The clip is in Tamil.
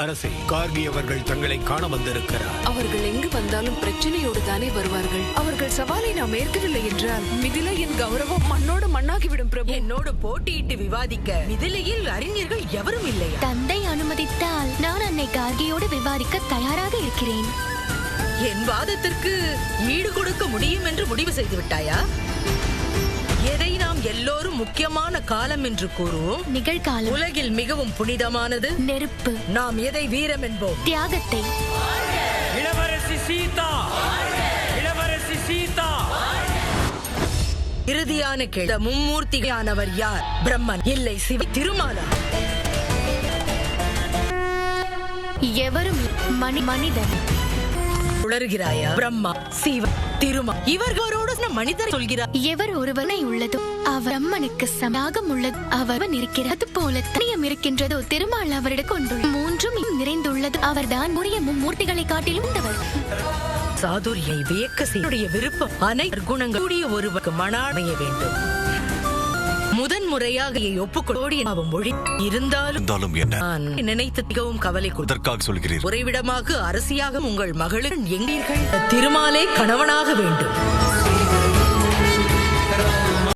அரசே, கார்கி அவர்கள் தங்களை காண வந்திருக்கிறார். அவர்கள் எங்கு வந்தாலும் பிரச்சனையோடு தானே வருவார்கள். அவர்கள் சவாலை நாம் ஏற்கவில்லை என்றால் மிதிலையின் கௌரவம் மண்ணோடு மண்ணாகிவிடும். பிரபு, என்னோடு போட்டியிட்டு விவாதிக்க மிதிலையில் அறிஞர்கள் எவரும் இல்லையா? தந்தை அனுமதித்தால் நான் அன்னை கார்கியோடு விவாதிக்க தயாராக இருக்கிறேன். என் வாதத்திற்கு ஈடு கொடுக்க முடியும் என்று முடிவு செய்து விட்டாயா? எதை நாம் எல்லோரும் முக்கியமான காலம் என்று கூறுவோம்? நிகழ்காலம். உலகில் மிகவும் புனிதமானது நெருப்பு. நாம் எதை வீரம் என்போம்? தியாகத்தை. இளவரசி சீதா, இளவரசி சீதா. இறுதியான கேள்வி, மும்மூர்த்தியானவர் யார்? பிரம்மன், இல்லை சிவ, திருமாலா? எவரும் மனிதன். உளறுகிறாயா? பிரம்மா, சிவ, திருமா, இவர்களோடு மனிதர் சொல்கிறார். எவர் ஒருவனை உள்ளதோ அவர் அம்மனுக்கு சமமாக உள்ளது. அவர் இருக்கிறது போல தனியம் இருக்கின்றதோ திருமால் அவரிடம் கொண்டுள்ள மூன்றும் நிறைந்துள்ளது. அவர்தான் உரிய மும்மூர்த்திகளை காட்டிலும் உண்டவர். சாதுரியை வியக்க செய்ய விருப்பம் அனைத்து குணங்களுடைய ஒருவருக்கு மணாமைய வேண்டும். முதன் முறையாக ஒப்புக்கொள்ள மொழி இருந்தாலும் என்ன நினைத்து மிகவும் கவலை சொல்கிறீர்கள். உறைவிடமாக அரசியாக உங்கள் மகளுடன் எங்கீர்கள்? திருமாலே கணவனாக வேண்டும்.